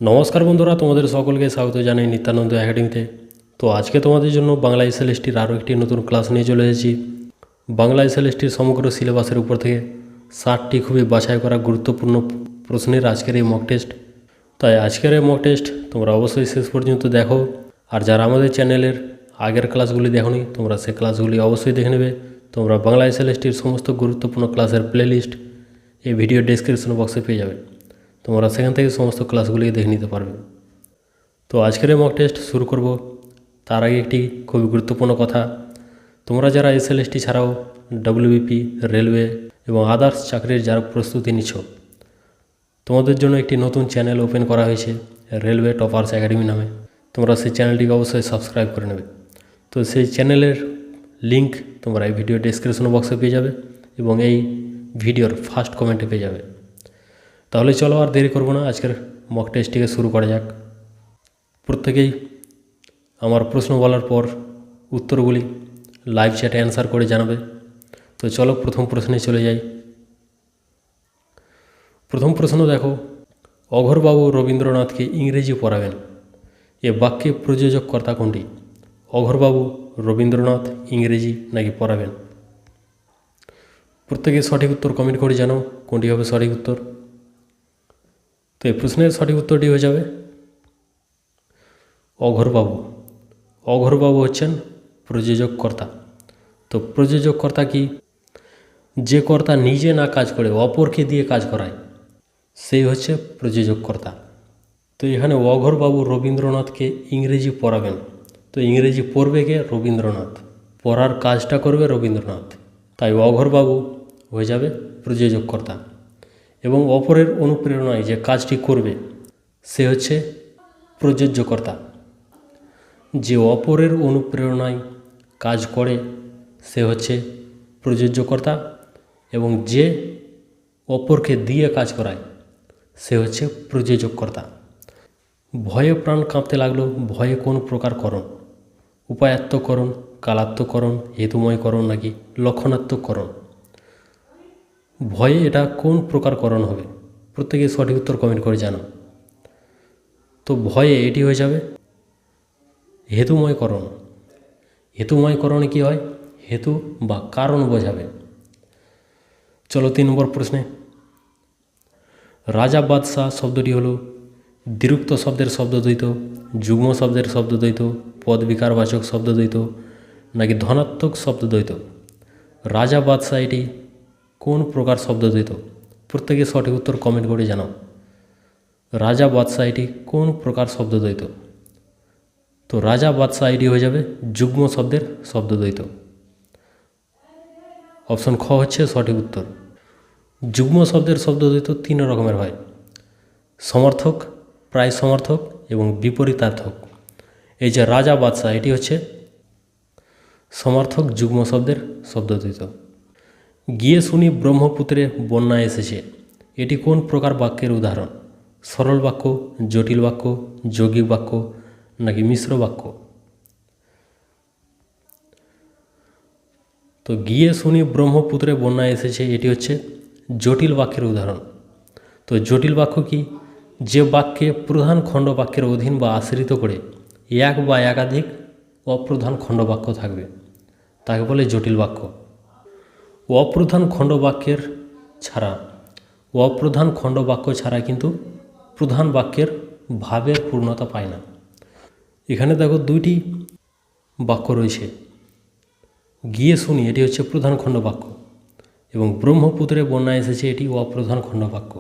নমস্কার বন্ধুরা, তোমাদের সকলকে স্বাগত জানাই নিত্যানন্দ একাডেমিতে। তো আজকে তোমাদের জন্য বাংলা এসএলএসটির আরও একটি নতুন ক্লাস নিয়ে চলে এসেছি। বাংলা এসএলএসটির সমগ্র সিলেবাসের উপর থেকে 60টি খুবই বাছাই করা গুরুত্বপূর্ণ প্রশ্নের আজকের এই মক টেস্ট। তাই আজকের এই মক টেস্ট তোমরা অবশ্যই শেষ পর্যন্ত দেখো। আর যারা আমাদের চ্যানেলের আগের ক্লাসগুলি দেখোনি, তোমরা সে ক্লাসগুলি অবশ্যই দেখে নেবে। তোমরা বাংলা এসএলএসটির সমস্ত গুরুত্বপূর্ণ ক্লাসের প্লেলিস্ট এই ভিডিও ডেসক্রিপশন বক্সে পেয়ে যাবে। তোমরা সেখান থেকে সমস্ত ক্লাসগুলি দেখে নিতে পারবে। তো আজকের মক টেস্ট শুরু করব। তার আগে একটি খুবই গুরুত্বপূর্ণ কথা, তোমরা যারা এসএলএসটি ছাড়াও ডব্লিউবিপি, রেলওয়ে এবং আদার্স চাকরির যারা প্রস্তুতি নিচ্ছ, তোমাদের জন্য একটি নতুন চ্যানেল ওপেন করা হয়েছে রেলওয়ে টপার্স একাডেমি নামে। তোমরা সেই চ্যানেলটিকে অবশ্যই সাবস্ক্রাইব করে নেবে। তো সেই চ্যানেলের লিঙ্ক তোমরা এই ভিডিও ডেসক্রিপশন বক্সে পেয়ে যাবে এবং এই ভিডিওর ফার্স্ট কমেন্টে পেয়ে যাবে। তাহলে চলো আর দেরি করবো না, আজকের মক টেস্টটিকে শুরু করা যাক। প্রত্যেকেই আমার প্রশ্ন বলার পর উত্তরগুলি লাইভ চ্যাটে অ্যান্সার করে জানাবে। তো চলো প্রথম প্রশ্নে চলে যাই। প্রথম প্রশ্ন দেখো, অঘোরবাবু রবীন্দ্রনাথকে ইংরেজি পড়াবেন, এ বাক্যে প্রযোজক কর্তা কোনটি? অঘোরবাবু রবীন্দ্রনাথ ইংরেজি নাকি পড়াবেন? প্রত্যেকে সঠিক উত্তর কমেন্ট করে জানাও কোনটি হবে সঠিক উত্তর। তো এই প্রশ্নের সঠিক উত্তরটি হয়ে যাবে অঘোরবাবু। অঘোরবাবু হচ্ছেন প্রযোজক কর্তা। তো প্রযোজক কর্তা কি? যে কর্তা নিজে না কাজ করে অপরকে দিয়ে কাজ করায়, সেই হচ্ছে প্রযোজক কর্তা। তো এখানে অঘোরবাবু রবীন্দ্রনাথকে ইংরেজি পড়াবেন। তো ইংরেজি পড়বে কে? রবীন্দ্রনাথ। পড়ার কাজটা করবে রবীন্দ্রনাথ, তাই অঘোরবাবু হয়ে যাবে প্রযোজক কর্তা। এবং অপরের অনুপ্রেরণায় যে কাজটি করবে সে হচ্ছে প্রযোজ্যকর্তা। যে অপরের অনুপ্রেরণায় কাজ করে সে হচ্ছে প্রযোজ্যকর্তা, এবং যে অপরকে দিয়ে কাজ করায় সে হচ্ছে প্রযোজককর্তা। ভয়ে প্রাণ কাঁপতে লাগলো, ভয়ে কোন প্রকার করণ? উপায়াত্মকরণ, কালাত্মকরণ, হেতুময়করণ নাকি লক্ষণাত্মকরণ? ভয়ে এটা কোন প্রকার করণ হবে? প্রত্যেকে সঠিক উত্তর কমেন্ট করে জানো। তো ভয়ে এটি হয়ে যাবে হেতুময়করণ। হেতুময়করণে কি হয়? হেতু বা কারণ বোঝাবে। চলো 3 নম্বর প্রশ্নে। রাজা বাদশাহ শব্দটি হলো দ্বিরুক্ত শব্দের শব্দদ্বৈত, যুগ্ম শব্দের শব্দদ্বৈত, পদ বিকারবাচক শব্দদ্বৈত নাকি ধনাত্মক শব্দদ্বৈত? রাজা বাদশাহ এটি কোন প্রকার শব্দদ্বৈত? প্রত্যেকে সঠিক উত্তর কমেন্ট করে জানাও। রাজা বাদশাহ এটি কোন প্রকার শব্দদ্বৈত? তো রাজা বাদশাহ এটি হয়ে যাবে যুগ্ম শব্দের শব্দদ্বৈত। অপশন খ হচ্ছে সঠিক উত্তর। যুগ্ম শব্দের শব্দদ্বৈত 3 রকমের হয়: সমর্থক, প্রায় সমর্থক এবং বিপরীতার্থক। এই যে রাজা বাদশাহ এটি হচ্ছে সমর্থক যুগ্ম শব্দের শব্দদ্বৈত। গিয়ে শুনি ব্রহ্মপুত্রে বন্যা এসেছে, এটি কোন প্রকার বাক্যের উদাহরণ? সরল বাক্য, জটিল বাক্য, যৌগিক বাক্য নাকি মিশ্র বাক্য? তো গিয়ে শুনি ব্রহ্মপুত্রে বন্যা এসেছে এটি হচ্ছে জটিল বাক্যের উদাহরণ। তো জটিল বাক্য কি? যে বাক্যে প্রধান খণ্ড বাক্যের অধীন বা আশ্রিত করে এক বা একাধিক অপ্রধান খণ্ডবাক্য থাকবে, তাকে বলে জটিল বাক্য। অপ্রধান খণ্ডবাক্যের ছাড়া অপ্রধান খণ্ডবাক্য ছাড়া কিন্তু প্রধান বাক্যের ভাবের পূর্ণতা পায় না। এখানে দেখো 2টি বাক্য রয়েছে। গিয়ে শুনি এটি হচ্ছে প্রধান খণ্ডবাক্য এবং ব্রহ্মপুত্রে বন্যা এসেছে এটি অপ্রধান খণ্ডবাক্য।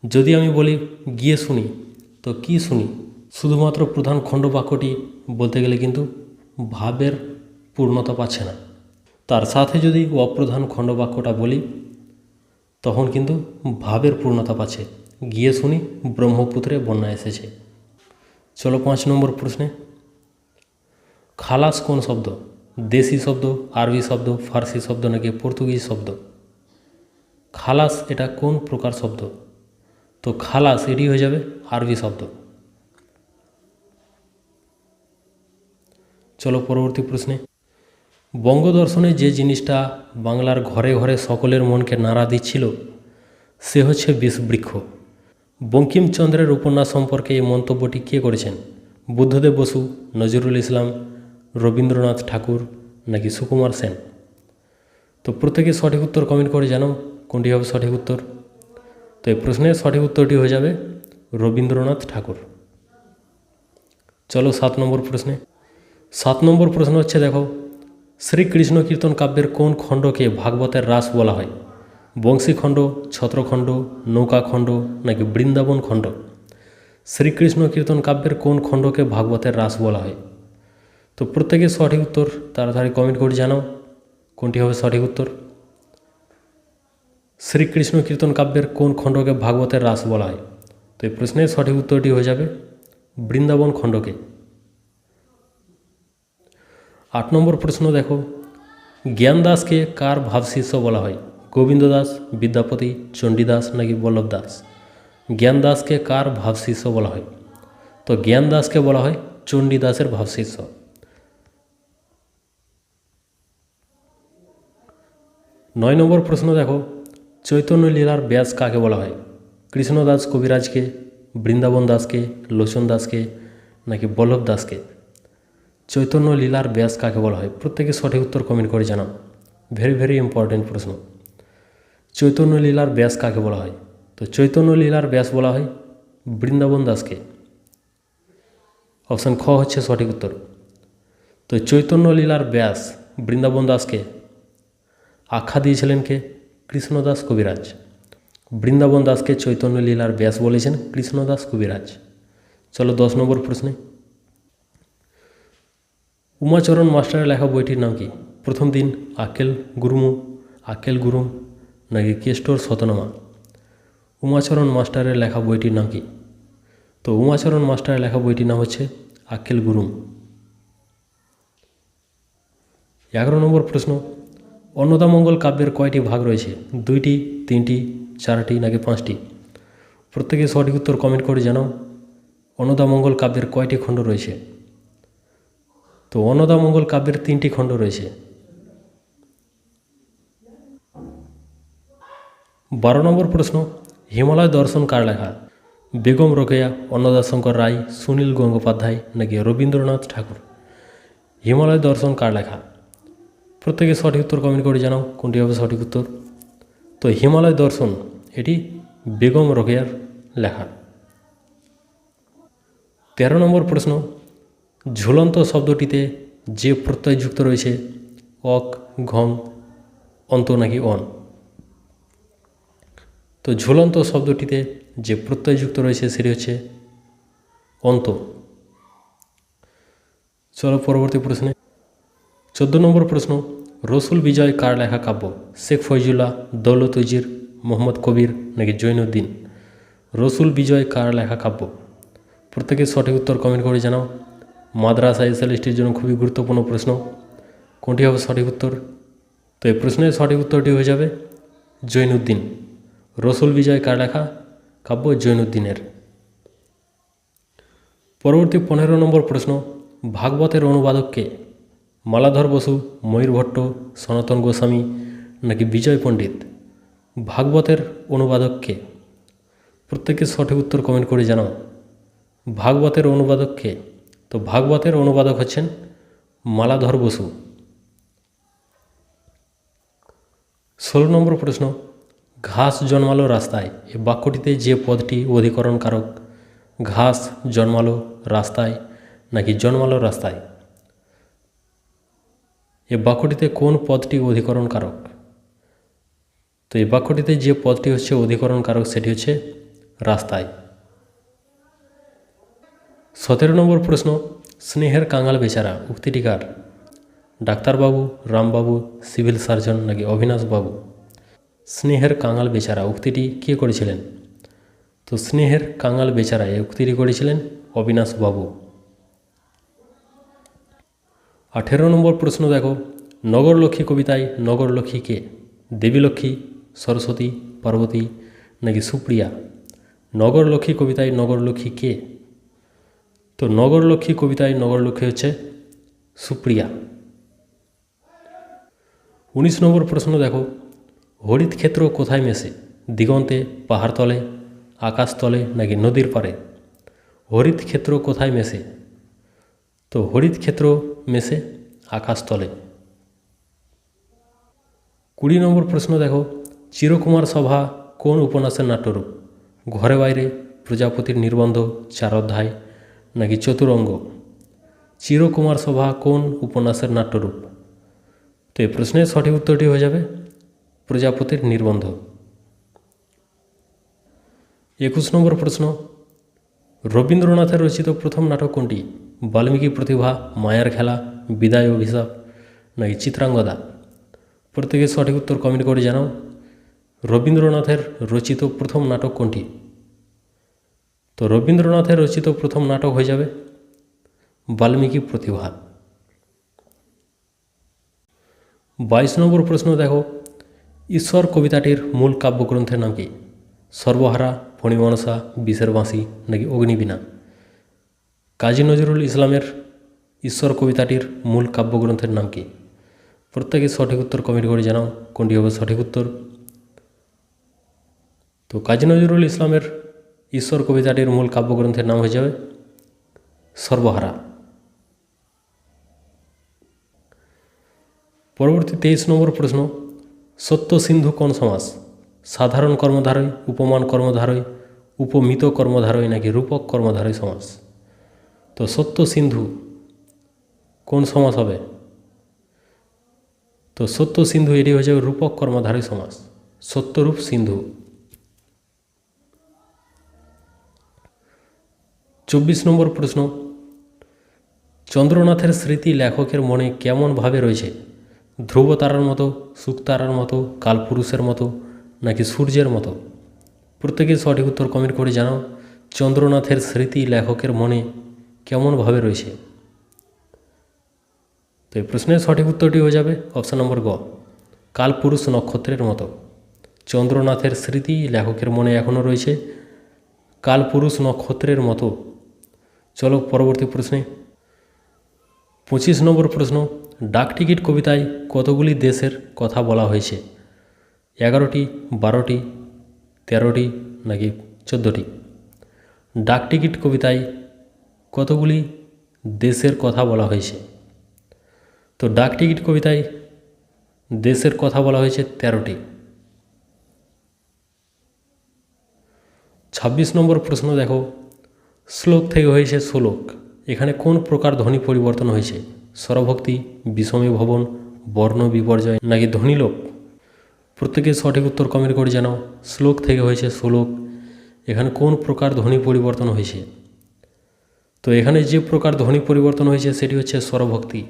যদি আমি বলি গিয়ে শুনি, তো কি শুনি? শুধুমাত্র প্রধান খণ্ডবাক্যটি বলতে গেলে কিন্তু ভাবের পূর্ণতা পাচ্ছে না। তার সাথে যদি অপ্রধান খণ্ডবাক্যটা বলি তখন কিন্তু ভাবের পূর্ণতা পাচ্ছে। গিয়ে শুনি ব্রহ্মপুত্রে বন্যা এসেছে। চলো 5 নম্বর প্রশ্নে। খালাস কোন শব্দ? দেশি শব্দ, আরবি শব্দ, ফার্সি শব্দ নাকি পর্তুগিজ শব্দ? খালাস এটা কোন প্রকার শব্দ? তো খালাস এটি হয়ে যাবে আরবি শব্দ। চলো পরবর্তী প্রশ্নে। বঙ্গদর্শনে যে জিনিসটা বাংলার ঘরে ঘরে সকলের মনকে নাড়া দিচ্ছিল সে হচ্ছে বিষবৃক্ষ। বঙ্কিমচন্দ্রের উপন্যাস সম্পর্কে এই মন্তব্যটি কে করেছেন? বুদ্ধদেব বসু, নজরুল ইসলাম, রবীন্দ্রনাথ ঠাকুর নাকি সুকুমার সেন? তো প্রত্যেকে সঠিক উত্তর কমেন্ট করে জানাও কোনটি হবে সঠিক উত্তর। তো এই প্রশ্নের সঠিক উত্তরটি হয়ে যাবে রবীন্দ্রনাথ ঠাকুর। চলো 7 নম্বর প্রশ্নে। 7 নম্বর প্রশ্ন হচ্ছে, দেখো, শ্রীকৃষ্ণ কীর্তন কাব্যের কোন খণ্ডকে ভাগবতের রাস বলা হয়? বংশীখণ্ড, ছত্রখণ্ড, নৌকাখণ্ড নাকি বৃন্দাবন খণ্ড? শ্রীকৃষ্ণ কীর্তন কাব্যের কোন খণ্ডকে ভাগবতের রাস বলা হয়? তো প্রত্যেকে সঠিক উত্তর তাড়াতাড়ি কমেন্ট করে জানাও কোনটি হবে সঠিক উত্তর। শ্রীকৃষ্ণ কীর্তন কাব্যের কোন খণ্ডকে ভাগবতের রাস বলা হয়? তো এই প্রশ্নের সঠিক উত্তরটি হয়ে যাবে বৃন্দাবন খণ্ডকে। 8 নম্বর প্রশ্ন, দেখো, জ্ঞানদাসকে কার ভাবশিষ্য বলা হয়? গোবিন্দ দাস, বিদ্যাপতি, চণ্ডীদাস নাকি বল্লভ দাস? জ্ঞানদাসকে কার ভাবশিষ্য বলা হয়? তো জ্ঞানদাসকে বলা হয় চণ্ডীদাসের ভাবশিষ্য। 9 নম্বর প্রশ্ন, দেখো, চৈতন্য লীলার ব্যাস কাকে বলা হয়? কৃষ্ণদাস কবিরাজকে, বৃন্দাবন দাসকে, লোচন দাসকে নাকি বল্লভ দাসকে? চৈতন্য লীলার ব্যাস কাকে বলা হয়? প্রত্যেকে সঠিক উত্তর কমেন্ট করে জানাও। ভেরি ভেরি ইম্পর্টেন্ট প্রশ্ন। চৈতন্য লীলার ব্যাস কাকে বলা হয়? তো চৈতন্য লীলার ব্যাস বলা হয় বৃন্দাবন দাসকে। অপশান খ হচ্ছে সঠিক উত্তর। তো চৈতন্য লীলার ব্যাস বৃন্দাবন দাসকে আখ্যা দিয়েছিলেন কে? কৃষ্ণদাস কবিরাজ। বৃন্দাবন দাসকে চৈতন্য লীলার ব্যাস বলেছেন কৃষ্ণদাস কবিরাজ। চলো 10 নম্বর প্রশ্নে। উমাচরণ মাস্টারের লেখা বইটির নাম কি? প্রথম দিন, আক্কেল গুরুমু, আক্কেল গুরুম নাকি কেষ্টর শতনামা? উমাচরণ মাস্টারের লেখা বইটির নাম কি? তো উমাচরণ মাস্টারের লেখা বইটির নাম হচ্ছে আক্কেল গুরুম। 11 নম্বর প্রশ্ন, অন্নদামঙ্গল কাব্যের কয়টি ভাগ রয়েছে? 2টি, 3টি, 4টি নাকি 5টি? প্রত্যেকে সঠিক উত্তর কমেন্ট করে জানাও অন্নদামঙ্গল কাব্যের কয়টি খণ্ড রয়েছে? তো অন্নদামঙ্গল কাব্যের 3টি খণ্ড রয়েছে। 12 নম্বর প্রশ্ন, হিমালয় দর্শন কার লেখা? বেগম রোকেয়া, অন্নদাশঙ্কর রায়, সুনীল গঙ্গোপাধ্যায় নাকি রবীন্দ্রনাথ ঠাকুর? হিমালয় দর্শন কার লেখা? প্রত্যেকে সঠিক উত্তর কমেন্ট করে জানাও কোনটি হবে সঠিক উত্তর। তো হিমালয় দর্শন এটি বেগম রোকেয়ার লেখা। 13 নম্বর প্রশ্ন, ঝুলন্ত শব্দটিতে যে প্রত্যয় যুক্ত রয়েছে অক, ঘং, অন্ত নাকি অন? তো ঝুলন্ত শব্দটিতে যে প্রত্যয় যুক্ত রয়েছে সেটি হচ্ছে অন্ত। চলো পরবর্তী প্রশ্নে। 14 নম্বর প্রশ্ন, রসুল বিজয় কার লেখা কাব্য? শেখ ফয়জুল্লাহ, দৌলত উজির, মোহাম্মদ কবির নাকি জৈনুদ্দিন? রসুল বিজয় কার লেখা কাব্য? প্রত্যেকে সঠিক উত্তর কমেন্ট করে জানাও। মাদ্রাসা এসএলএসটির জন্য খুবই গুরুত্বপূর্ণ প্রশ্ন। কোনটি হবে সঠিক উত্তর? তো এই প্রশ্নের সঠিক উত্তরটি হয়ে যাবে জৈনুদ্দিন। রসুল বিজয় কার লেখা কাব্য? জৈনুদ্দিনের। পরবর্তী 15 নম্বর প্রশ্ন, ভাগবতের অনুবাদককে? মালাধর বসু, ময়ূর ভট্ট, সনাতন গোস্বামী নাকি বিজয় পণ্ডিত? ভাগবতের অনুবাদককে? প্রত্যেকে সঠিক উত্তর কমেন্ট করে জানাও ভাগবতের অনুবাদককে। তো ভাগবতের অনুবাদক হচ্ছেন মালাধর বসু। 16 নম্বর প্রশ্ন, ঘাস জন্মালো রাস্তায় এ বাক্যটিতে যে পদটি অধিকরণ কারক? ঘাস জন্মালো রাস্তায় নাকি জন্মালো রাস্তায়? এ বাক্যটিতে কোন পদটি অধিকরণ কারক? তো এই বাক্যটিতে যে পদটি হচ্ছে অধিকরণ কারক সেটি হচ্ছে রাস্তায়। 17 নম্বর প্রশ্ন, স্নেহের কাঙাল বেচারা উক্তিটি কার? ডাক্তারবাবু, রামবাবু, সিভিল সার্জন নাকি অবিনাশ বাবু? স্নেহের কাঙাল বেচারা উক্তিটি কে করেছিলেন? তো স্নেহের কাঙাল বেচারা এই উক্তিটি করেছিলেন অবিনাশ বাবু। 18 নম্বর প্রশ্ন, দেখো, নগরলক্ষ্মী কবিতায় নগরলক্ষ্মী কে? দেবীলক্ষ্মী, সরস্বতী, পার্বতী নাকি সুপ্রিয়া? নগরলক্ষ্মী কবিতায় নগরলক্ষ্মী কে? তো নগরলক্ষ্মী কবিতায় নগরলক্ষ্মী হচ্ছে সুপ্রিয়া। 19 নম্বর প্রশ্ন, দেখো, হরিত ক্ষেত্র কোথায় মেশে? দিগন্তে, পাহাড়তলে, আকাশতলে নাকি নদীর পাড়ে? হরিত ক্ষেত্র কোথায় মেশে? তো হরিত ক্ষেত্র মেশে আকাশতলে। 20 নম্বর প্রশ্ন দেখো, চিরকুমার সভা কোন উপন্যাসের নাট্যরূপ? ঘরে বাইরে, প্রজাপতির নির্বন্ধ, 4 অধ্যায় নাকি চতুরঙ্গ? চিরকুমার সভা কোন উপন্যাসের নাট্যরূপ? তো এই প্রশ্নের সঠিক উত্তরটি হয়ে যাবে প্রজাপতির নির্বন্ধ। 21 নম্বর প্রশ্ন, রবীন্দ্রনাথের রচিত প্রথম নাটক কোনটি? বাল্মীকি প্রতিভা, মায়ার খেলা, বিদায় অভিশাপ নাকি চিত্রাঙ্গদা? প্রত্যেকের সঠিক উত্তর কমেন্ট করে জানাও। রবীন্দ্রনাথের রচিত প্রথম নাটক কোনটি? তো রবীন্দ্রনাথের রচিত প্রথম নাটক হয়ে যাবে বাল্মীকি প্রতিভা। 22 নম্বর প্রশ্ন দেখো, ঈশ্বর কবিতাটির মূল কাব্যগ্রন্থের নাম কি? সর্বহারা, ফণিমনসা, বিষের বাঁশি নাকি অগ্নিবীণা? কাজী নজরুল ইসলামের ঈশ্বর কবিতাটির মূল কাব্যগ্রন্থের নাম কি? প্রত্যেকে সঠিক উত্তর কমেন্ট করে জানাও কোনটি হবে সঠিক উত্তর। তো কাজী নজরুল ইসলামের ঈশ্বর কবিতাটির মূল কাব্যগ্রন্থের নাম হয়ে যাবে সর্বহারা। পরবর্তী 23 নম্বর প্রশ্ন, সত্য সিন্ধু কোন সমাস? সাধারণ কর্মধারয়, উপমান কর্মধারয়, উপমিত কর্মধারয় নাকি রূপক কর্মধারয় সমাস? তো সত্য সিন্ধু কোন সমাস হবে? তো সত্য সিন্ধু এটি হয়ে যাবে রূপক কর্মধারয় সমাস, সত্যরূপ সিন্ধু। 24 নম্বর প্রশ্ন, চন্দ্রনাথের স্মৃতি লেখকের মনে কেমনভাবে রয়েছে? ধ্রুবতারার মতো, শুকতারার মতো, কালপুরুষের মতো নাকি সূর্যের মতো? প্রত্যেকে সঠিক উত্তর কমেন্ট করে জানাও। চন্দ্রনাথের স্মৃতি লেখকের মনে কেমনভাবে রয়েছে? তো এই প্রশ্নের সঠিক উত্তরটি হয়ে যাবে অপশান নম্বর গ, কালপুরুষ নক্ষত্রের মতো। চন্দ্রনাথের স্মৃতি লেখকের মনে এখনও রয়েছে কালপুরুষ নক্ষত্রের মতো। চলো পরবর্তী প্রশ্নে। 25 নম্বর প্রশ্ন, ডাকটিকিট কবিতায় কতগুলি দেশের কথা বলা হয়েছে? 11টি, 12টি, 13টি নাকি 14টি? ডাকটিকিট কবিতায় কতগুলি দেশের কথা বলা হয়েছে? তো ডাকটিকিট কবিতায় দেশের কথা বলা হয়েছে 13টি। 26 নম্বর প্রশ্ন দেখো, শ্লোক থেকে হয়েছে শ্লোক, এখানে কোন প্রকার ধ্বনি পরিবর্তন হয়েছে? স্বরভক্তি, বিষমী ভবন, বর্ণ বিপর্যয় নাকি ধ্বনিলোপ? প্রত্যেকে সঠিক উত্তর কমেন্ট করে জানাও। শ্লোক থেকে হয়েছে শ্লোক, এখানে কোন প্রকার ধ্বনি পরিবর্তন হয়েছে? তো এখানে যে প্রকার ধ্বনি পরিবর্তন হয়েছে সেটি হচ্ছে স্বরভক্তি।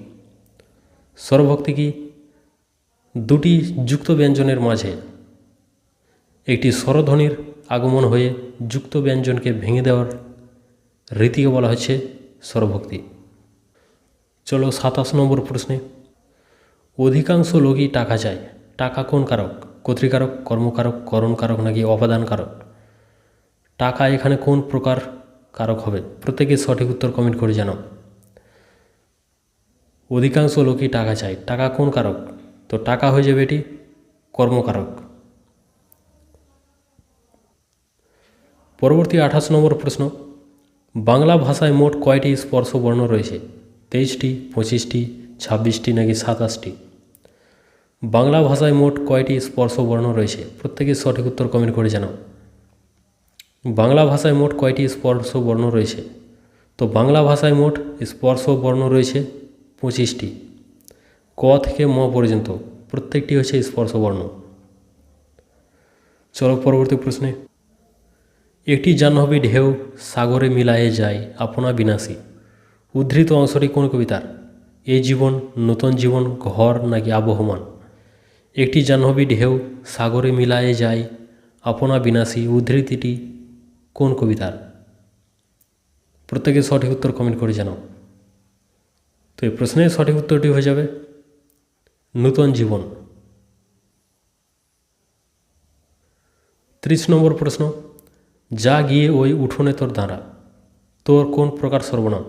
স্বরভক্তি কি? দুটি যুক্ত ব্যঞ্জনের মাঝে একটি স্বরধ্বনির আগমন হয়ে যুক্ত ব্যঞ্জনকে ভেঙে দেওয়ার রীতিকে বলা হচ্ছে স্বরভক্তি। চলো 27 নম্বর প্রশ্নে, অধিকাংশ লোকই টাকা চায়, টাকা কোন কারক? কর্তৃকারক, কর্মকারক, করণকারক নাকি অপাদানকারক? টাকা এখানে কোন প্রকার কারক হবে? প্রত্যেকে সঠিক উত্তর কমেন্ট করে জানাও। অধিকাংশ লোকই টাকা চায়, টাকা কোন কারক? তো টাকা হয়ে যাবে এটি কর্মকারক। পরবর্তী 28 নম্বর প্রশ্ন, বাংলা ভাষায় মোট কয়টি স্পর্শ বর্ণ রয়েছে? 23টি, 25টি, 26টি নাকি 27টি? বাংলা ভাষায় মোট কয়টি স্পর্শ বর্ণ রয়েছে? প্রত্যেকে সঠিক উত্তর কমেন্ট করে জানাও। বাংলা ভাষায় মোট কয়টি স্পর্শ বর্ণ রয়েছে? তো বাংলা ভাষায় মোট স্পর্শ বর্ণ রয়েছে 25টি। ক থেকে ম পর্যন্ত প্রত্যেকটি হচ্ছে স্পর্শ বর্ণ। চলো পরবর্তী প্রশ্নে, একটি জাহ্নবী ঢেউ সাগরে মিলায়ে যায় আপনা বিনাশী, উদ্ধৃত অংশটি কোন কবিতার? এই জীবন, নূতন জীবন, ঘর নাকি আবহমান? একটি জাহ্নবী ঢেউ সাগরে মিলায়ে যায় আপনা বিনাশী, উদ্ধৃতিটি কোন কবিতার? প্রত্যেকে সঠিক উত্তর কমেন্ট করে জানাও। তো এই প্রশ্নের সঠিক উত্তরটি হয়ে যাবে নূতন জীবন। 30 নম্বর প্রশ্ন, যা গিয়ে ওই উঠোনে তোর দাঁড়া, তোর কোন প্রকার সর্বনাম?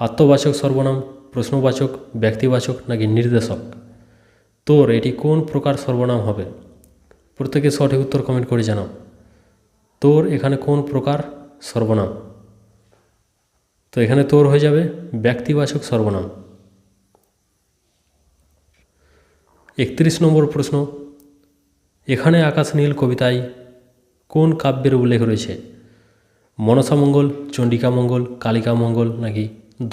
আত্মবাচক সর্বনাম, প্রশ্নবাচক, ব্যক্তিবাচক নাকি নির্দেশক? তোর এটি কোন প্রকার সর্বনাম হবে? প্রত্যেকে সঠিক উত্তর কমেন্ট করে জানাও। তোর এখানে কোন প্রকার সর্বনাম? তো এখানে তোর হয়ে যাবে ব্যক্তিবাচক সর্বনাম। 31 নম্বর প্রশ্ন, এখানে আকাশ নীল কবিতায় কোন কাব্যের উল্লেখ রয়েছে? মনসামঙ্গল, চণ্ডিকামঙ্গল, কালিকামঙ্গল নাকি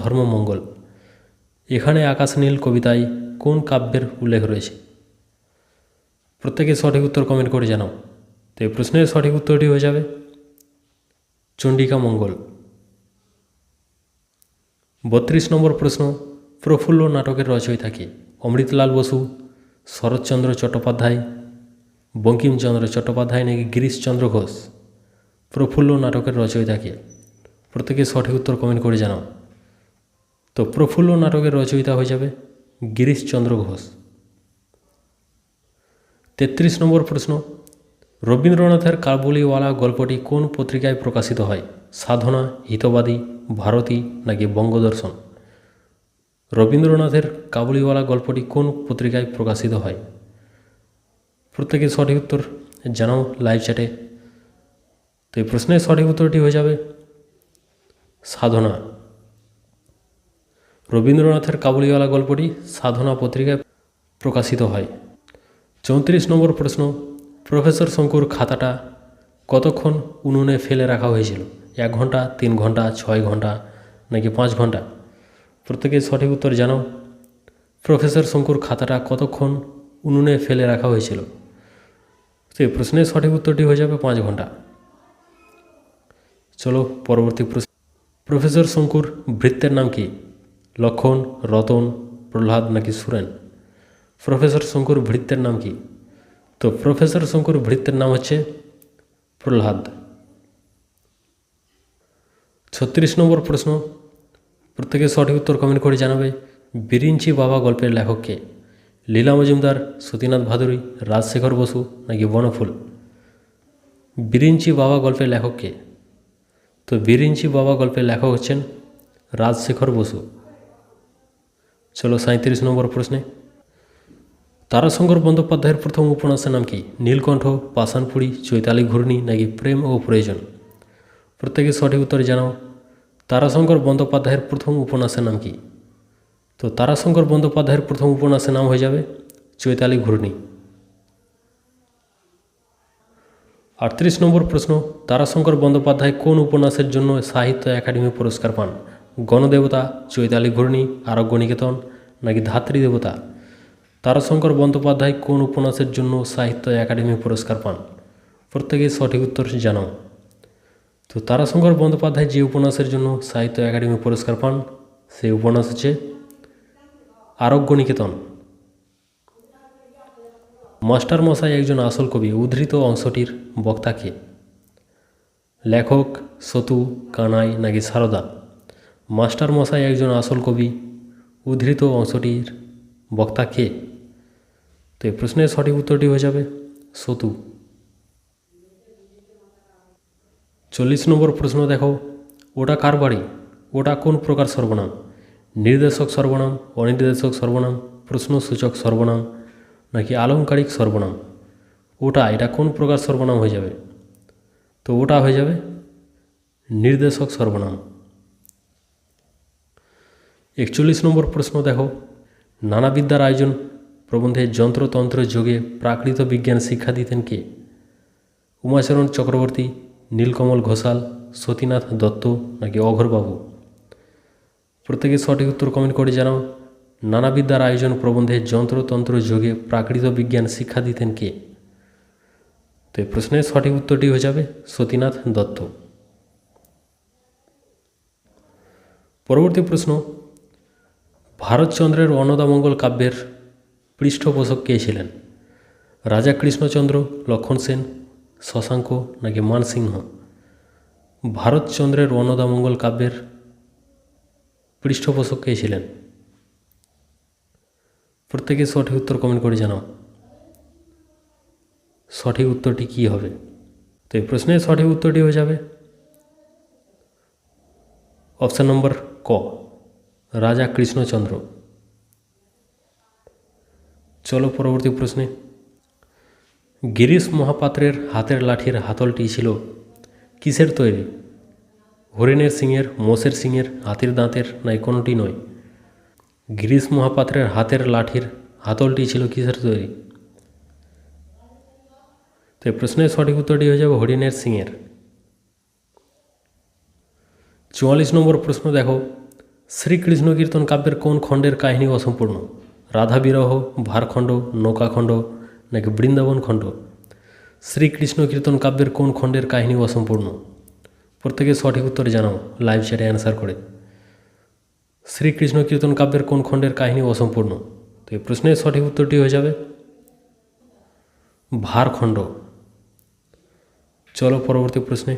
ধর্মমঙ্গল? এখানে আকাশ নীল কবিতায় কোন কাব্যের উল্লেখ রয়েছে? প্রত্যেকে সঠিক উত্তর কমেন্ট করে জানাও। তো এই প্রশ্নের সঠিক উত্তরটি হয়ে যাবে চণ্ডিকামঙ্গল। 32 নম্বর প্রশ্ন, প্রফুল্ল নাটকের রচয়িতা কে? অমৃতলাল বসু, শরৎচন্দ্র চট্টোপাধ্যায়, বঙ্কিমচন্দ্র চট্টোপাধ্যায় নাকি গিরিশচন্দ্র ঘোষ? প্রফুল্ল নাটকের রচয়িতা কে? প্রত্যেকে সঠিক উত্তর কমেন্ট করে জানাও। তো প্রফুল্ল নাটকের রচয়িতা হয়ে যাবে গিরিশচন্দ্র ঘোষ। 33 নম্বর প্রশ্ন, রবীন্দ্রনাথের কাবুলিওয়ালা গল্পটি কোন পত্রিকায় প্রকাশিত হয়? সাধনা, হিতবাদী, ভারতী নাকি বঙ্গদর্শন? রবীন্দ্রনাথের কাবুলিওয়ালা গল্পটি কোন পত্রিকায় প্রকাশিত হয়? প্রত্যেকে সঠিক উত্তর জানাও লাইভ চ্যাটে। তো এই প্রশ্নের সঠিক উত্তরটি হয়ে যাবে সাধনা। রবীন্দ্রনাথের কাবুলিওয়ালা গল্পটি সাধনা পত্রিকায় প্রকাশিত হয়। 34 নম্বর প্রশ্ন, প্রফেসর শঙ্কুর খাতাটা কতক্ষণ উনুনে ফেলে রাখা হয়েছিল? 1 ঘন্টা, 3 ঘন্টা, 6 ঘন্টা নাকি 5 ঘন্টা? প্রত্যেকে সঠিক উত্তর জানাও। প্রফেসর শঙ্কুর খাতাটা কতক্ষণ উনুনে ফেলে রাখা হয়েছিল? তো এই প্রশ্নের সঠিক উত্তরটি হয়ে যাবে 5 ঘন্টা। চলো পরবর্তী প্রশ্ন, প্রফেসর শঙ্কুর ভৃত্যের নাম কি? লক্ষণ, রতন, প্রহ্লাদ নাকি সুরেন? প্রফেসর শঙ্কুর ভৃত্যের নাম কি? তো প্রফেসর শঙ্কুর ভৃত্যের নাম হচ্ছে প্রহ্লাদ। 36 নম্বর প্রশ্ন, প্রত্যেকে সঠিক উত্তর কমেন্ট করে জানাবে। বিরিঞ্চি বাবা গল্পের লেখক কে? লীলা মজুমদার, সতীনাথ ভাদুরী, রাজশেখর বসু নাকি বনফুল? বিরিঞ্চি বাবা গল্পের লেখক কে? তো বিরিঞ্চি বাবা গল্পের লেখক হচ্ছেন রাজশেখর বসু। চলো 37 নম্বর প্রশ্নে, তারাশঙ্কর বন্দ্যোপাধ্যায়ের প্রথম উপন্যাসের নাম কি? নীলকণ্ঠ, পাষাণপুরী, চৈতালি ঘূর্ণি নাকি প্রেম ও প্রয়োজন? প্রত্যেকে সঠিক উত্তর জানাও। তারাশঙ্কর বন্দ্যোপাধ্যায়ের প্রথম উপন্যাসের নাম কি? তো তারাশঙ্কর বন্দ্যোপাধ্যায়ের প্রথম উপন্যাসের নাম হয়ে যাবে চৈতালি ঘূর্ণি। 38 নম্বর প্রশ্ন, তারাশঙ্কর বন্দ্যোপাধ্যায় কোন উপন্যাসের জন্য সাহিত্য একাডেমি পুরস্কার পান? গণদেবতা, চৈতালি ঘূর্ণি, আরোগ্যনিকেতন নাকি ধাত্রী দেবতা? তারাশঙ্কর বন্দ্যোপাধ্যায় কোন উপন্যাসের জন্য সাহিত্য একাডেমি পুরস্কার পান? প্রত্যেকেই সঠিক উত্তর জানাও। তো তারাশঙ্কর বন্দ্যোপাধ্যায় যে উপন্যাসের জন্য সাহিত্য একাডেমি পুরস্কার পান সেই উপন্যাস হচ্ছে আরোগ্যনিকেতন। মাস্টারমশাই একজন আসল কবি, উদ্ধৃত অংশটির বক্তা কে? লেখক, সতু, কানাই নাকি সারদা? মাস্টারমশাই একজন আসল কবি, উদ্ধৃত অংশটির বক্তা কে? তো এই প্রশ্নের সঠিক উত্তরটি হয়ে যাবে সতু। 40 নম্বর প্রশ্ন দেখো, ওটা কার বাড়ি? ওটা কোন প্রকার সর্বনাম? নির্দেশক সর্বনাম, অনির্দেশক সর্বনাম, প্রশ্নসূচক সর্বনাম নাকি আলংকারিক সর্বনাম? ওটা এটা কোন প্রকার সর্বনাম হয়ে যাবে? তো ওটা হয়ে যাবে নির্দেশক সর্বনাম। 41 নম্বর প্রশ্ন দেখো, নানাবিদ্যার আয়োজন প্রবন্ধে যন্ত্রতন্ত্র যোগে প্রাকৃত বিজ্ঞান শিক্ষা দিতেন কে? উমাচরণ চক্রবর্তী, নীলকমল ঘোষাল, সতীনাথ দত্ত নাকি অঘোরবাবু? প্রত্যেকে সঠিক উত্তর কমেন্ট করে জানাও। নানাবিদ্যার আয়োজন প্রবন্ধে যন্ত্রতন্ত্র যোগে প্রাকৃত বিজ্ঞান শিক্ষা দিতেন কে? তো এই প্রশ্নের সঠিক উত্তরটি হয়ে যাবে সতীনাথ দত্ত। পরবর্তী প্রশ্ন, ভারতচন্দ্রের অন্নদামঙ্গল কাব্যের পৃষ্ঠপোষক কে ছিলেন? রাজা কৃষ্ণচন্দ্র, লক্ষণ সেন, শশাঙ্ক নাকি মানসিংহ? ভারতচন্দ্রের অন্নদামঙ্গল কাব্যের পৃষ্ঠপোষক কে ছিলেন? প্রত্যেকে সঠিক উত্তর কমেন্ট করে জানাও। সঠিক উত্তরটি কী হবে? তো এই প্রশ্নের সঠিক উত্তরটি হয়ে যাবে অপশান নম্বর ক, রাজা কৃষ্ণচন্দ্র। চলো পরবর্তী প্রশ্নে, গিরিশ মহাপাত্রের হাতের লাঠির হাতলটি ছিল কিসের তৈরি? হরিণের সিংয়ের, মোষের সিংয়ের, হাতির দাঁতের, নাই কোনোটি নয়? গিরিশ মহাপাত্রের হাতের লাঠির হাতলটি ছিল কিসের তৈরি? তো এই প্রশ্নের সঠিক উত্তরটি হয়ে যাবে হরিণের সিংয়ের। 44 নম্বর প্রশ্ন দেখো, শ্রীকৃষ্ণ কীর্তন কাব্যের কোন খণ্ডের কাহিনী অসম্পূর্ণ? রাধা বিরহ, ভারখণ্ড, নৌকাখণ্ড, নাকি বৃন্দাবন খণ্ড? শ্রীকৃষ্ণ কীর্তন কাব্যের কোন খণ্ডের কাহিনী অসম্পূর্ণ? প্রত্যেকে সঠিক উত্তর জানাও লাইভ চ্যাটে অ্যান্সার করে। শ্রীকৃষ্ণ কীর্তন কাব্যের কোন খণ্ডের কাহিনী অসম্পূর্ণ? তো এই প্রশ্নের সঠিক উত্তরটি হয়ে যাবে ভারখণ্ড। চলো পরবর্তী প্রশ্নে।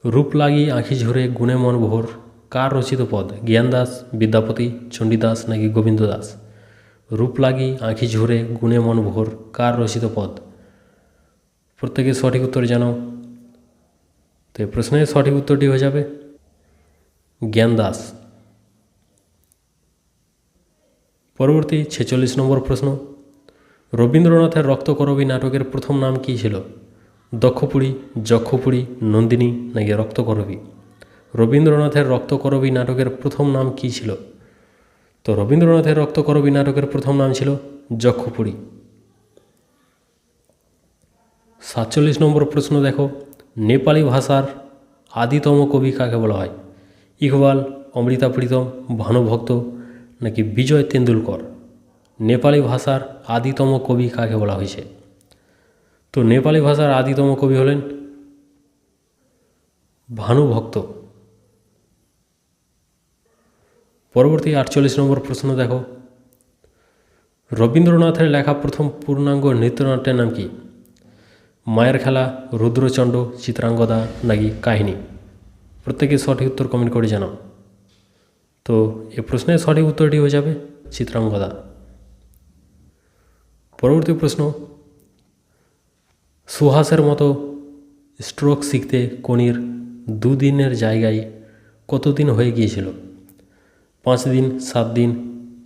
রূপ লাগি আঁখি ঝরে গুণে মন ভোর কার রচিত পদ? জ্ঞানদাস, বিদ্যাপতি, চণ্ডীদাস, নাকি গোবিন্দ দাস? রূপ লাগি আঁখি ঝরে গুণে মন ভোর কার রচিত পদ? প্রত্যেকে সঠিক উত্তর জানাও। তো এই প্রশ্নের সঠিক উত্তরটি হয়ে যাবে জ্ঞানদাস। পরবর্তী 46 নম্বর প্রশ্ন, রবীন্দ্রনাথের রক্তকরবী নাটকের প্রথম নাম কী ছিল? দক্ষপুরী, যক্ষপুরী, নন্দিনী, নাকি রক্তকরবী? রবীন্দ্রনাথের রক্তকরবী নাটকের প্রথম নাম কী ছিল? তো রবীন্দ্রনাথের রক্তকরবী নাটকের প্রথম নাম ছিল যক্ষপুরী। 47 নম্বর প্রশ্ন দেখো, নেপালি ভাষার আদিতম কবি কাকে বলা হয়? ইকবাল, অমৃতা প্রীতম, ভানুভক্ত, নাকি বিজয় তেন্ডুলকর? নেপালি ভাষার আদিতম কবি কাকে বলা হয়েছে? তো নেপালি ভাষার আদিতম কবি হলেন ভানুভক্ত। পরবর্তী 48 নম্বর প্রশ্ন দেখো, রবীন্দ্রনাথের লেখা প্রথম পূর্ণাঙ্গ নৃত্যনাট্যের নাম কি? মায়ের খেলা, রুদ্রচণ্ড, চিত্রাঙ্গদা, নাকি কাহিনী? প্রত্যেকে সঠিক উত্তর কমেন্ট করে জানাও। তো এ প্রশ্নের সঠিক উত্তরটি হয়ে যাবে চিত্রাঙ্গদা। পরবর্তী প্রশ্ন, সুহাসের মতো স্ট্রোক শিখতে কনির 2 দিনের জায়গায় কতদিন হয়ে গিয়েছিল? 5 দিন, 7 দিন,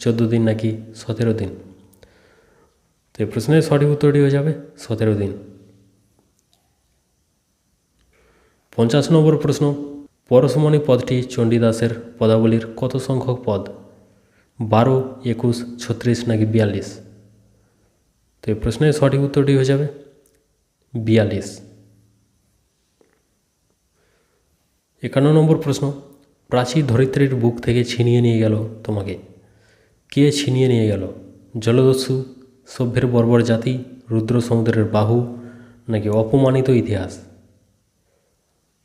14 দিন, নাকি 17 দিন? তো এই প্রশ্নের সঠিক উত্তরটি হয়ে যাবে 17 দিন। 50 নম্বর প্রশ্ন, পরশমণি পদটি চণ্ডীদাসের পদাবলীর কত সংখ্যক পদ? 12, 21, 36, নাকি 42? তো এই প্রশ্নের সঠিক উত্তরটি হয়ে যাবে 42। 51 নম্বর প্রশ্ন, প্রাচী ধরিত্রীর বুক থেকে ছিনিয়ে নিয়ে গেল তোমাকে। কে ছিনিয়ে নিয়ে গেল? জলদস্যু, সভ্যের বর্বর জাতি, রুদ্র সমুদ্রের বাহু, নাকি অপমানিত ইতিহাস?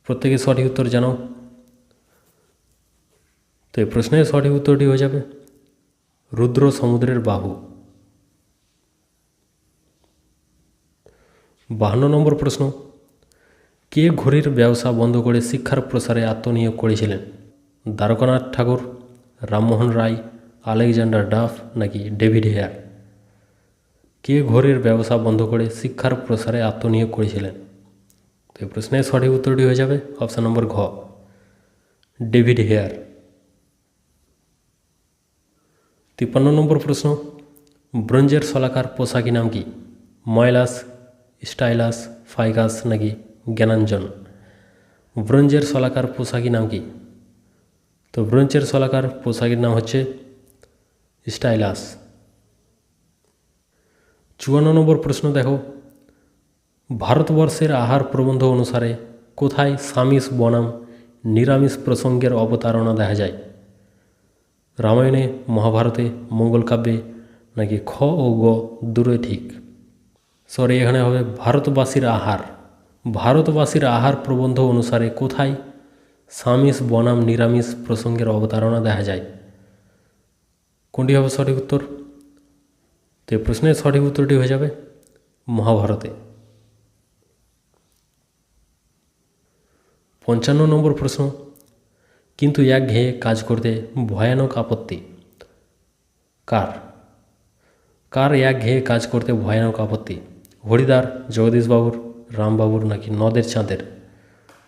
প্রত্যেকে সঠিক উত্তর জানাও। তো এই প্রশ্নের সঠিক উত্তরটি হয়ে যাবে রুদ্র সমুদ্রের বাহু। 52 নম্বর প্রশ্ন, কে ঘড়ির ব্যবসা বন্ধ করে শিক্ষার প্রসারে আত্মনিয়োগ করেছিলেন? দ্বারকানাথ ঠাকুর, রামমোহন রায়, আলেকজান্ডার ডাফ, নাকি ডেভিড হেয়ার? কে ঘড়ির ব্যবসা বন্ধ করে শিক্ষার প্রসারে আত্মনিয়োগ করেছিলেন? তো এই প্রশ্নের সঠিক উত্তরটি হয়ে যাবে অপশান নম্বর ঘ, ডেভিড হেয়ার। 53 নম্বর প্রশ্ন, ব্রোঞ্জের শলাকার পোশাকি নাম কি? ময়লাস, স্টাইলাস, ফাইগাস, নাকি জ্ঞানাঞ্জন? ব্রোঞ্জের শলাকার পোশাকি নাম কি? তো ব্রোঞ্জের শলাকার পোশাকির নাম হচ্ছে স্টাইলাস। 54 নম্বর প্রশ্ন দেখো, ভারতবর্ষের আহার প্রবন্ধ অনুসারে কোথায় সামিস বনাম নিরামিষ প্রসঙ্গের অবতারণা দেখা যায়? রামায়ণে, মহাভারতে, মঙ্গল কাব্যে, নাকি খ ও গ দুটোই ঠিক? সরি, এখানে হবে ভারতবাসীর আহার। ভারতবাসীর আহার প্রবন্ধ অনুসারে কোথায় সামিস বনাম নিরামিষ প্রসঙ্গের অবতারণা দেখা যায়? কোনটি হবে সঠিক উত্তর? তো এই প্রশ্নের সঠিক উত্তরটি হয়ে যাবে মহাভারতে। 55 নম্বর প্রশ্ন, কিন্তু একঘেয়ে কাজ করতে ভয়ানক আপত্তি কার? কার একঘেয়ে কাজ করতে ভয়ানক আপত্তি? হরিদার, জগদীশবাবুর, রামবাবুর, নাকি নদের চাঁদের?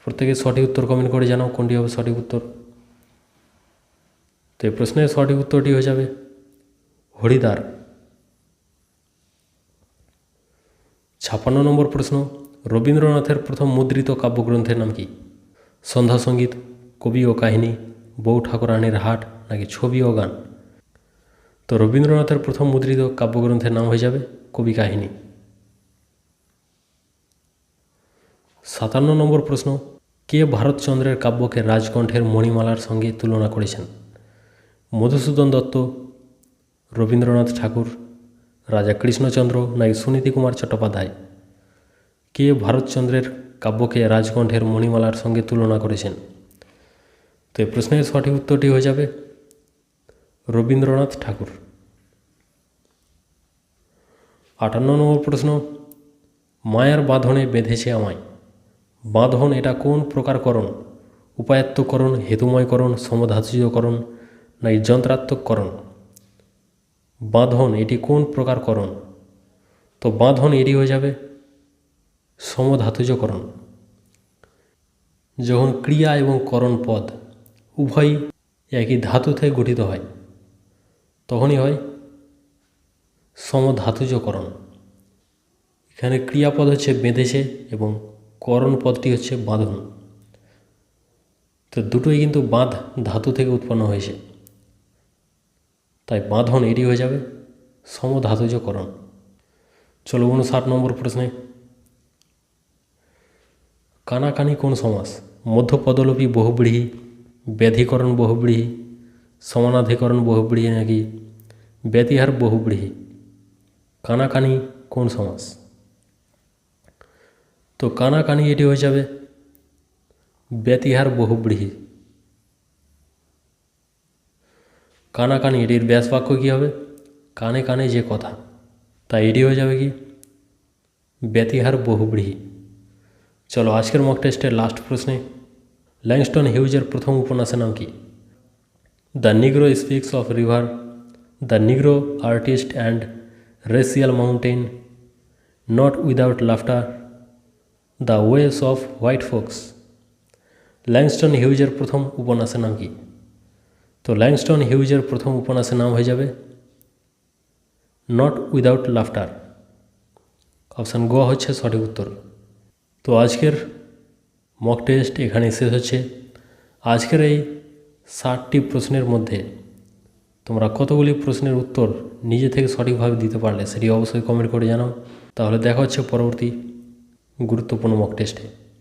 প্রত্যেকে সঠিক উত্তর কমেন্ট করে জানাও কোনটি হবে সঠিক উত্তর। তো এই প্রশ্নের সঠিক উত্তরটি হয়ে যাবে হরিদার। 56 নম্বর প্রশ্ন, রবীন্দ্রনাথের প্রথম মুদ্রিত কাব্যগ্রন্থের নাম কি? সন্ধ্যা সঙ্গীত, কবি ও কাহিনী, বউ ঠাকুরানীর হাট নাকি ছবি ও গান? তো রবীন্দ্রনাথের প্রথম মুদ্রিত কাব্যগ্রন্থের নাম হয়ে যাবে কবি কাহিনী। 57 নম্বর প্রশ্ন, কে ভারতচন্দ্রের কাব্যকে রাজকণ্ঠের মণিমালার সঙ্গে তুলনা করেছেন? মধুসূদন দত্ত, রবীন্দ্রনাথ ঠাকুর, রাজা কৃষ্ণচন্দ্র নাকি সুনীতি কুমার চট্টোপাধ্যায়? কে ভারতচন্দ্রের কাব্যকে রাজকণ্ঠের মণিমালার সঙ্গে তুলনা করেছেন? তো এই প্রশ্নের সঠিক উত্তরটি হয়ে যাবে রবীন্দ্রনাথ ঠাকুর। 58 নম্বর প্রশ্ন, মায়ার বাঁধনে বেঁধেছে আমায়। বাঁধন এটা কোন প্রকারকরণ? উপায়ত্তকরণ, হেতুময়করণ, সমধাতুজকরণ নাকি যন্ত্রাত্মককরণ? বাঁধন এটি কোন প্রকারকরণ? তো বাঁধন এটি হয়ে যাবে সমধাতুজকরণ। যখন ক্রিয়া এবং করণ পদ উভয়ই একই ধাতু থেকে গঠিত হয় তখনই হয় সমধাতুজকরণ। এখানে ক্রিয়াপদ হচ্ছে বেঁধেছে এবং করণ পদটি হচ্ছে বাঁধন। তো দুটোই কিন্তু বাঁধ ধাতু থেকে উৎপন্ন হয়েছে, তাই বাঁধন এটি হয়ে যাবে সমধাতুজকরণ। চলো 59 নম্বর প্রশ্নে, কানাকানি কোন সমাস? মধ্যপদলোপী বহুব্রীহি, ব্যাধিকরণ বহুব্রীহি, সমানাধিকরণ বহুব্রীহি নাকি ব্যতিহার বহুব্রীহি? কানাকানি কোন সমাস? তো কানাকানি এটি হয়ে যাবে ব্যতিহার বহুব্রীহি। কানাকানি এটির ব্যাস বাক্য কী হবে? কানে কানে যে কথা, তাই এটি হয়ে যাবে কি ব্যতিহার বহুব্রীহি। চলো আজকের মক টেস্টের লাস্ট প্রশ্নে, ল্যাংস্টন হিউজের প্রথম উপন্যাসের নাম কি? The Negro speaks of river, the Negro artist and racial mountain, not without laughter, the ways of white folks. Langston হিউজের প্রথম উপন্যাসের নাম কি? তো ল্যাংস্টন হিউজের প্রথম উপন্যাসের নাম হয়ে যাবে নট উইদাউট লাফটার। অপশান গ হচ্ছে সঠিক উত্তর। তো আজকের মক টেস্ট এখানে শেষ হচ্ছে। আজকের এই 60টি প্রশ্নের মধ্যে তোমরা কতগুলি প্রশ্নের উত্তর নিজে থেকে সঠিকভাবে দিতে পারলে সেটি অবশ্যই কমেন্ট করে জানাও। তাহলে দেখা হচ্ছে পরবর্তী গুরুত্বপূর্ণ মক টেস্টে।